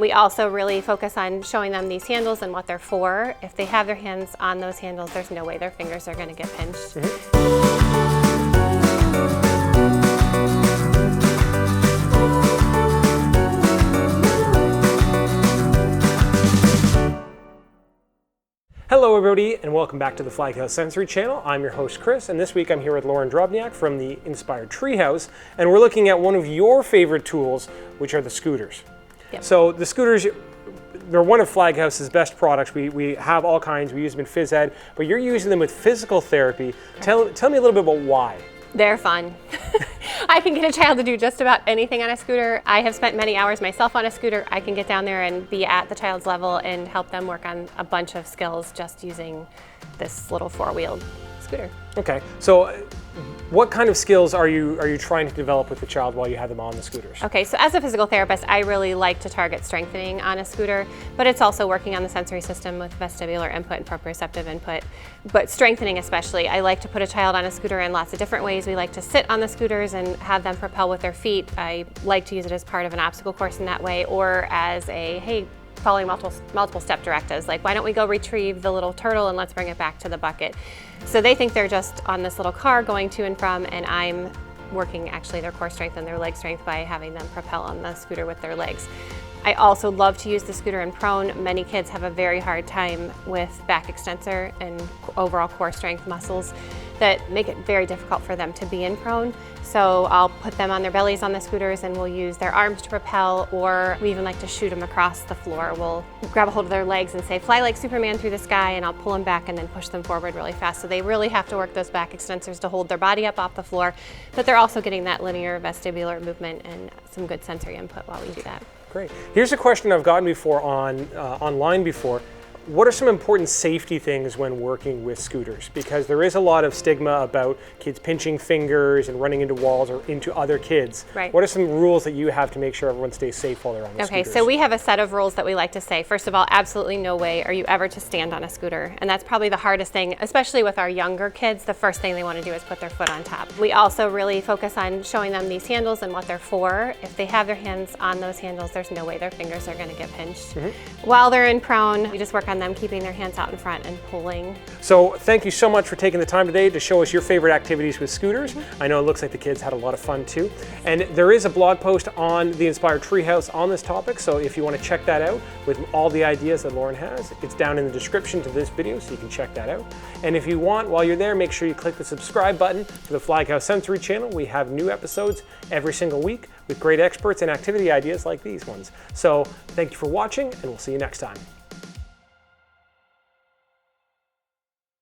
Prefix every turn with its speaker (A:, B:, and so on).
A: We also really focus on showing them these handles and what they're for. If they have their hands on those handles, there's no way their fingers are going to get pinched.
B: Hello everybody and welcome back to the Flaghouse Sensory Channel. I'm your host Chris, and this week I'm here with Lauren Drobnjak from the Inspired Treehouse, and we're looking at one of your favorite tools, which are the scooters.
A: Yep.
B: So the scooters, they're one of Flaghouse's best products. We have all kinds, we use them in phys ed, but you're using them with physical therapy. Tell me a little bit about why.
A: They're fun. I can get a child to do just about anything on a scooter. I have spent many hours myself on a scooter. I can get down there and be at the child's level and help them work on a bunch of skills just using this little four-wheeled scooter.
B: Okay, so what kind of skills are you trying to develop with the child while you have them on the scooters?
A: Okay, so as a physical therapist, I really like to target strengthening on a scooter, but it's also working on the sensory system with vestibular input and proprioceptive input. But strengthening especially, I like to put a child on a scooter in lots of different ways. We like to sit on the scooters and have them propel with their feet. I like to use it as part of an obstacle course in that way, or as a, hey, following multiple step directives, like why don't we go retrieve the little turtle and let's bring it back to the bucket. So they think they're just on this little car going to and from, and I'm working actually their core strength and their leg strength by having them propel on the scooter with their legs. I also love to use the scooter in prone. Many kids have a very hard time with back extensor and overall core strength muscles that make it very difficult for them to be in prone. So I'll put them on their bellies on the scooters and we'll use their arms to propel, or we even like to shoot them across the floor. We'll grab a hold of their legs and say, fly like Superman through the sky, and I'll pull them back and then push them forward really fast. So they really have to work those back extensors to hold their body up off the floor, but they're also getting that linear vestibular movement and some good sensory input while we do that.
B: Great. Here's a question I've gotten before online before. What are some important safety things when working with scooters? Because there is a lot of stigma about kids pinching fingers and running into walls or into other kids.
A: Right.
B: What are some rules that you have to make sure everyone stays safe while they're on the scooters?
A: Okay, so we have a set of rules that we like to say. First of all, absolutely no way are you ever to stand on a scooter. And that's probably the hardest thing, especially with our younger kids. The first thing they want to do is put their foot on top. We also really focus on showing them these handles and what they're for. If they have their hands on those handles, there's no way their fingers are going to get pinched. While they're in prone, we just work on them keeping their hands out in front and pulling.
B: So thank you so much for taking the time today to show us your favorite activities with scooters. I know it looks like the kids had a lot of fun too. And there is a blog post on the Inspired Treehouse on this topic, so if you want to check that out with all the ideas that Lauren has, it's down in the description to this video, so you can check that out. And if you want, while you're there, make sure you click the subscribe button to the Flaghouse Sensory Channel. We have new episodes every single week with great experts and activity ideas like these ones. So thank you for watching, and we'll see you next time.